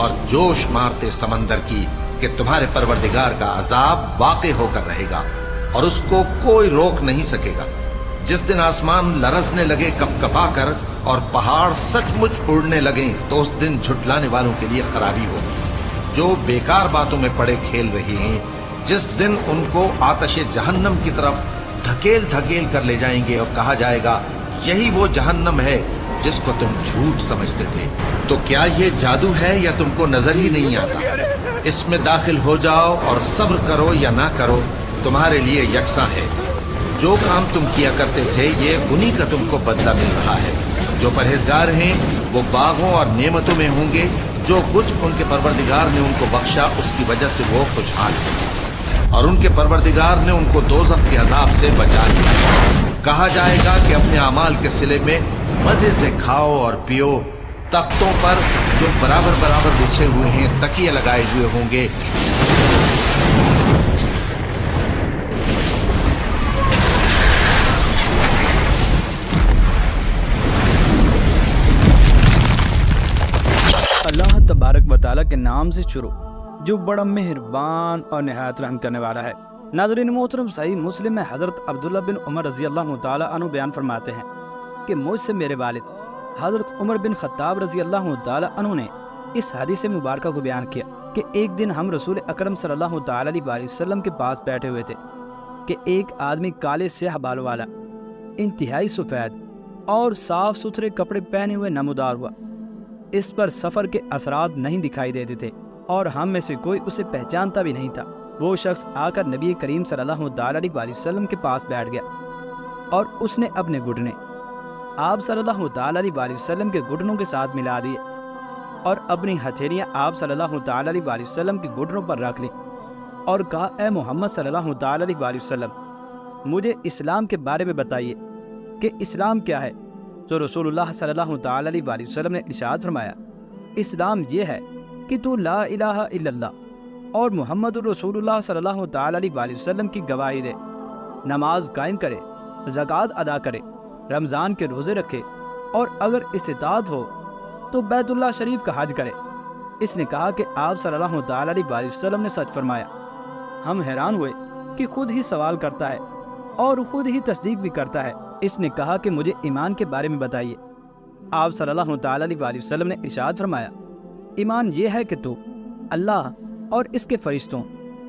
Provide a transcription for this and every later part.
اور جوش مارتے سمندر کی کہ تمہارے پروردگار کا عذاب واقع ہو کر رہے گا اور اس کو کوئی روک نہیں سکے گا۔ جس دن آسمان لرزنے لگے کپ کپا کر اور پہاڑ سچ مچ اڑنے لگیں تو اس دن جھٹلانے والوں کے لیے خرابی ہو۔ جو بیکار باتوں میں پڑے کھیل رہے ہیں، جس دن ان کو آتش جہنم کی طرف دھکیل دھکیل کر لے جائیں گے اور کہا جائے گا یہی وہ جہنم ہے جس کو تم جھوٹ سمجھتے تھے۔ تو کیا یہ جادو ہے یا تم کو نظر ہی نہیں آتا؟ اس میں داخل ہو جاؤ اور صبر کرو یا نہ کرو، تمہارے لیے یکساں ہے۔ جو کام تم کیا کرتے تھے یہ انہی کا تم کو بدلہ مل رہا ہے۔ جو پرہیزگار ہیں وہ باغوں اور نعمتوں میں ہوں گے، جو کچھ ان کے پروردگار نے ان کو بخشا اس کی وجہ سے وہ خوشحال ہیں، اور ان کے پروردگار نے ان کو دوزخ کے عذاب سے بچا لیا۔ کہا جائے گا کہ اپنے اعمال کے صلے میں مزے سے کھاؤ اور پیو، تختوں پر جو برابر برابر بچھے ہوئے ہیں تکیے لگائے ہوئے ہوں گے۔ اللہ تبارک و تعالیٰ کے نام سے شروع جو بڑا مہربان اور نہایت رحم کرنے والا ہے۔ ناظرین محترم، صحیح مسلم میں حضرت عبداللہ بن عمر رضی اللہ تعالیٰ عنہ بیان فرماتے ہیں کہ مجھ سے میرے والد حضرت عمر بن خطاب رضی اللہ تعالیٰ عنہ نے اس حدیث مبارکہ کو بیان کیا کہ ایک دن ہم رسول اکرم صلی اللہ تعالیٰ علیہ وسلم کے پاس بیٹھے ہوئے تھے کہ ایک آدمی کالے سیاہ بالوں والا، انتہائی سفید اور صاف ستھرے کپڑے پہنے ہوئے نمودار ہوا۔ اس پر سفر کے اثرات نہیں دکھائی دیتے تھے اور ہم میں سے کوئی اسے پہچانتا بھی نہیں تھا۔ وہ شخص آ کر نبی کریم صلی اللہ تعالیٰ علیہ وسلم کے پاس بیٹھ گیا اور اس نے اپنے گھٹنے آپ صلی اللہ تعالیٰ علیہ وسلم کے گھٹنوں کے ساتھ ملا دیے اور اپنی ہتھیلیاں آپ صلی اللہ تعالیٰ علیہ وسلم کے گھٹنوں پر رکھ لیں اور کہا، اے محمد صلی اللہ تعالیٰ علیہ وسلم، مجھے اسلام کے بارے میں بتائیے کہ اسلام کیا ہے۔ تو رسول اللہ صلی اللہ تعالیٰ علیہ وسلم نے ارشاد فرمایا، اسلام یہ ہے کہ تو لا الہ الا اللہ اور محمد رسول اللہ صلی اللہ تعالیٰ علیہ وسلم کی گواہی دے، نماز قائم کرے، زکوٰۃ ادا کرے، رمضان کے روزے رکھے اور اگر استطاعت ہو تو بیت اللہ شریف کا حج کرے۔ اس نے کہا کہ آپ صلی اللہ تعالیٰ علیہ وسلم نے سچ فرمایا۔ ہم حیران ہوئے کہ خود ہی سوال کرتا ہے اور خود ہی تصدیق بھی کرتا ہے۔ اس نے کہا کہ مجھے ایمان کے بارے میں بتائیے۔ آپ صلی اللہ تعالیٰ علیہ وسلم نے ارشاد فرمایا، ایمان یہ ہے کہ تو اللہ اور اس کے فرشتوں،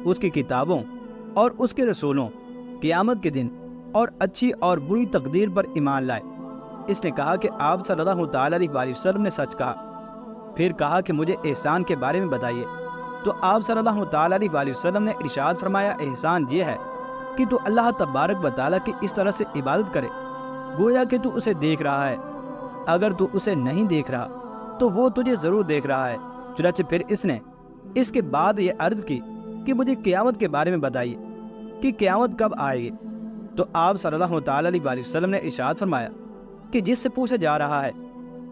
اس کی کتابوں اور اس کے رسولوں، قیامت کے دن اور اچھی اور بری تقدیر پر ایمان لائے۔ اس نے کہا کہ آپ صلی اللہ تعالیٰ علیہ وسلم نے سچ کہا۔ پھر کہا کہ مجھے احسان کے بارے میں بتائیے۔ تو آپ صلی اللہ تعالیٰ علیہ وسلم نے ارشاد فرمایا، احسان یہ ہے کہ تو اللہ تبارک و تعالیٰ کی اس طرح سے عبادت کرے گویا کہ تو اسے دیکھ رہا ہے۔ اگر تو اسے نہیں دیکھ رہا تو وہ تجھے ضرور دیکھ رہا ہے۔ چنانچہ پھر اس نے اس کے بعد یہ عرض کی کہ مجھے قیامت کے بارے میں بتائیے کہ قیامت کب آئے گی۔ تو آپ صلی اللہ تعالیٰ علیہ وسلم نے ارشاد فرمایا کہ جس سے پوچھا جا رہا ہے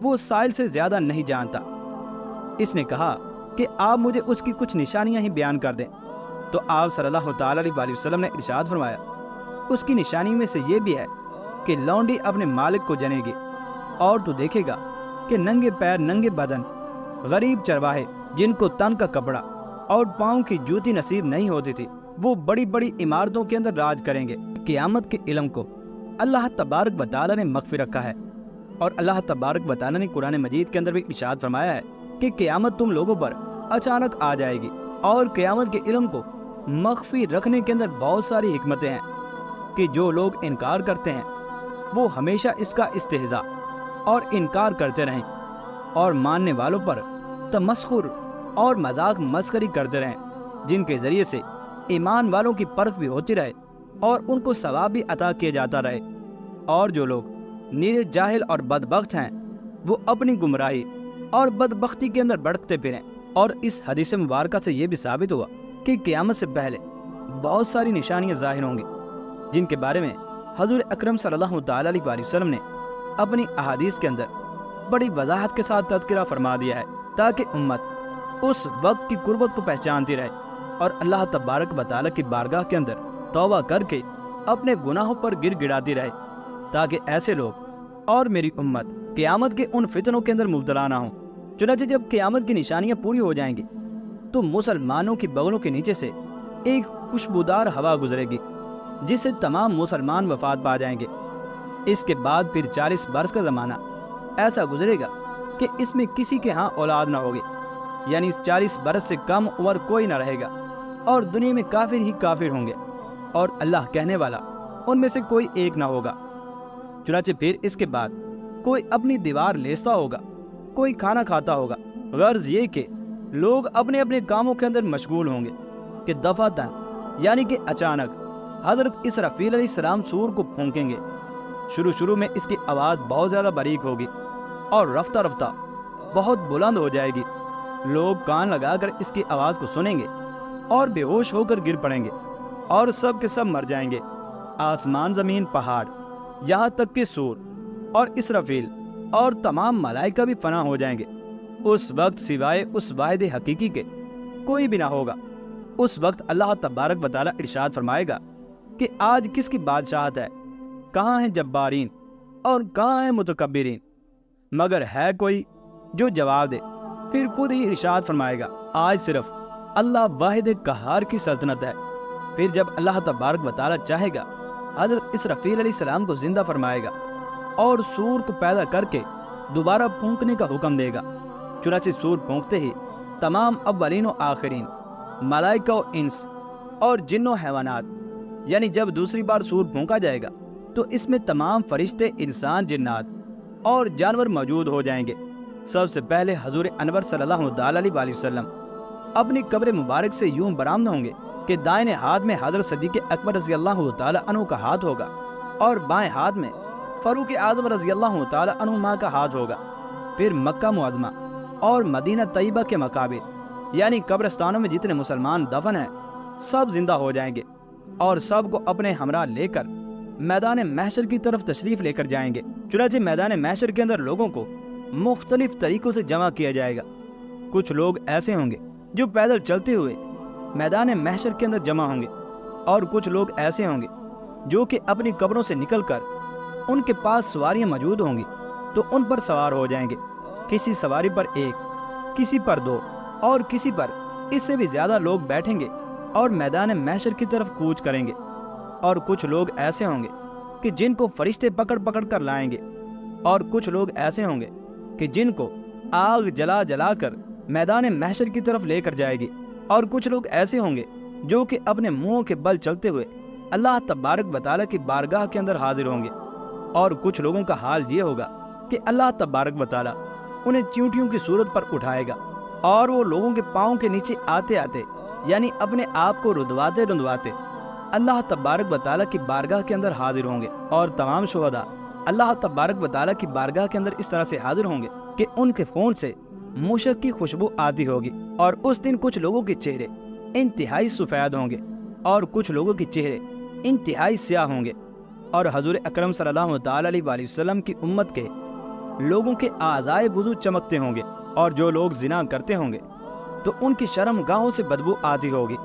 وہ سائل سے زیادہ نہیں جانتا۔ اس نے کہا کہ آپ مجھے اس کی کچھ نشانیاں ہی بیان کر دیں۔ تو آپ صلی اللہ تعالیٰ علیہ وسلم نے ارشاد فرمایا، اس کی نشانی میں سے یہ بھی ہے کہ لونڈی اپنے مالک کو جنے گی اور تو دیکھے گا کہ ننگے پیر ننگے بدن غریب چرواہے جن کو تن کا کپڑا اور پاؤں کی جوتی نصیب نہیں ہوتی تھی وہ بڑی بڑی عمارتوں کے اندر راج کریں گے۔ قیامت کے علم کو اللہ تبارک و تعالیٰ نے مخفی رکھا ہے اور اللہ تبارک و تعالیٰ نے قرآن مجید کے اندر بھی ارشاد فرمایا ہے کہ قیامت تم لوگوں پر اچانک آ جائے گی۔ اور قیامت کے علم کو مخفی رکھنے کے اندر بہت ساری حکمتیں ہیں کہ جو لوگ انکار کرتے ہیں وہ ہمیشہ اس کا استہزاء اور انکار کرتے رہیں اور ماننے والوں پر تمسخر اور مذاق مسخری کرتے رہیں، جن کے ذریعے سے ایمان والوں کی پرکھ بھی ہوتی رہے اور ان کو ثواب بھی عطا کیا جاتا رہے۔ اور جو لوگ نیرے جاہل اور بدبخت ہیں وہ اپنی گمراہی اور بدبختی کے اندر بھٹکتے پھریں۔ اور اس حدیث مبارکہ سے یہ بھی ثابت ہوا کہ قیامت سے پہلے بہت ساری نشانیاں ظاہر ہوں گی جن کے بارے میں حضور اکرم صلی اللہ تعالیٰ علیہ وسلم نے اپنی احادیث کے اندر بڑی وضاحت کے ساتھ تذکرہ فرما دیا ہے تاکہ امت اس وقت کی قربت کو پہچانتی رہے اور اللہ تبارک و تعالیٰ کی بارگاہ کے اندر توبہ کر کے اپنے گناہوں پر گر گڑاتی رہے، تاکہ ایسے لوگ اور میری امت قیامت کے ان فتنوں کے اندر مبتلا نہ ہوں چنانچہ جب قیامت کی نشانیاں پوری ہو جائیں گی تو مسلمانوں کی بغلوں کے نیچے سے ایک خوشبودار ہوا گزرے گی جس سے تمام مسلمان وفات پا جائیں گے۔ اس کے بعد پھر 40 برس کا زمانہ ایسا گزرے گا کہ اس میں کسی کے ہاں اولاد نہ ہوگی، یعنی 40 برس سے کم عمر کوئی نہ رہے گا، اور دنیا میں کافر ہی کافر ہوں گے، اور اللہ کہنے والا ان میں سے کوئی ایک نہ ہوگا۔ چنانچہ پھر اس کے بعد کوئی اپنی دیوار لیستا ہوگا، کوئی کھانا کھاتا ہوگا، غرض یہ کہ لوگ اپنے اپنے کاموں کے اندر مشغول ہوں گے کہ دفعتاً یعنی کہ اچانک حضرت اسرافیل علیہ السلام سور کو پھونکیں گے۔ شروع میں اس کی آواز بہت زیادہ باریک ہوگی اور رفتہ رفتہ بہت بلند ہو جائے گی۔ لوگ کان لگا کر اس کی آواز کو سنیں گے اور بے ہوش ہو کر گر پڑیں گے اور سب کے سب مر جائیں گے۔ آسمان، زمین، پہاڑ، یہاں تک کہ سور اور اسرافیل اور تمام ملائکہ بھی فنا ہو جائیں گے۔ اس وقت سوائے اس واحد حقیقی کے کوئی بھی نہ ہوگا۔ اس وقت اللہ تبارک و تعالیٰ ارشاد فرمائے گا کہ آج کس کی بادشاہت ہے، کہاں ہیں جبارین اور کہاں ہیں متکبرین؟ مگر ہے کوئی جو جواب دے؟ پھر خود ہی ارشاد فرمائے گا آج صرف اللہ واحد قہار کی سلطنت ہے۔ پھر جب اللہ تبارک و تعالیٰ چاہے گا حضرت اسرافیل علیہ السلام کو زندہ فرمائے گا اور سور کو پیدا کر کے دوبارہ پھونکنے کا حکم دے گا۔ چنانچہ سور پھونکتے ہی تمام اولین و آخرین، ملائکہ و انس اور جن و حیوانات، یعنی جب دوسری بار سور پھونکا جائے گا تو اس میں تمام فرشتے، انسان، جنات اور جانور موجود ہو جائیں گے۔ سب سے پہلے حضور انور صلی اللہ علیہ وآلہ وسلم اپنی قبر مبارک سے یوں برآمد ہوں گے کہ دائیں ہاتھ میں حضرت صدیق اکبر رضی اللہ تعالی عنہ کا ہاتھ ہوگا اور بائیں ہاتھ میں فاروق اعظم رضی اللہ تعالی عنہما کا ہاتھ ہوگا۔ پھر مکہ معظمہ اور مدینہ طیبہ کے مقابر یعنی قبرستانوں میں جتنے مسلمان دفن ہیں سب زندہ ہو جائیں گے اور سب کو اپنے ہمراہ لے کر میدان محشر کی طرف تشریف لے کر جائیں گے۔ چنانچہ میدان محشر کے اندر لوگوں کو مختلف طریقوں سے جمع کیا جائے گا۔ کچھ لوگ ایسے ہوں گے جو پیدل چلتے ہوئے میدان محشر کے اندر جمع ہوں گے، اور کچھ لوگ ایسے ہوں گے جو کہ اپنی قبروں سے نکل کر ان کے پاس سواریاں موجود ہوں گی تو ان پر سوار ہو جائیں گے۔ کسی سواری پر ایک، کسی پر دو اور کسی پر اس سے بھی زیادہ لوگ بیٹھیں گے اور میدان محشر کی طرف کوچ کریں گے۔ اور کچھ لوگ ایسے ہوں گے کہ جن کو فرشتے پکڑ پکڑ کر لائیں گے، اور کچھ لوگ ایسے ہوں گے کہ جن کو آگ جلا جلا کر میدان محشر کی طرف لے کر جائے گی، اور کچھ لوگ ایسے ہوں گے جو کہ اپنے منہوں کے بل چلتے ہوئے اللہ تبارک و تعالیٰ کی بارگاہ کے اندر حاضر ہوں گے۔ اور کچھ لوگوں کا حال یہ ہوگا کہ اللہ تبارک و تعالیٰ انہیں چیونٹیوں کی صورت پر اٹھائے گا اور وہ لوگوں کے پاؤں کے نیچے آتے آتے یعنی اپنے آپ کو رندواتے رندواتے اللہ تبارک و تعالیٰ کی بارگاہ کے اندر حاضر ہوں گے۔ اور تمام شہداء اللہ تبارک و تعالیٰ کی بارگاہ کے اندر اس طرح سے حاضر ہوں گے کہ ان کے خون سے مشک کی خوشبو آتی ہوگی۔ اور اس دن کچھ لوگوں کے چہرے انتہائی سفید ہوں گے اور کچھ لوگوں کے چہرے انتہائی سیاہ ہوں گے۔ اور حضور اکرم صلی اللہ تعالی علیہ وآلہ وسلم کی امت کے لوگوں کے اعضائے وضو چمکتے ہوں گے، اور جو لوگ زنا کرتے ہوں گے تو ان کی شرم گاہوں سے بدبو آتی ہوگی۔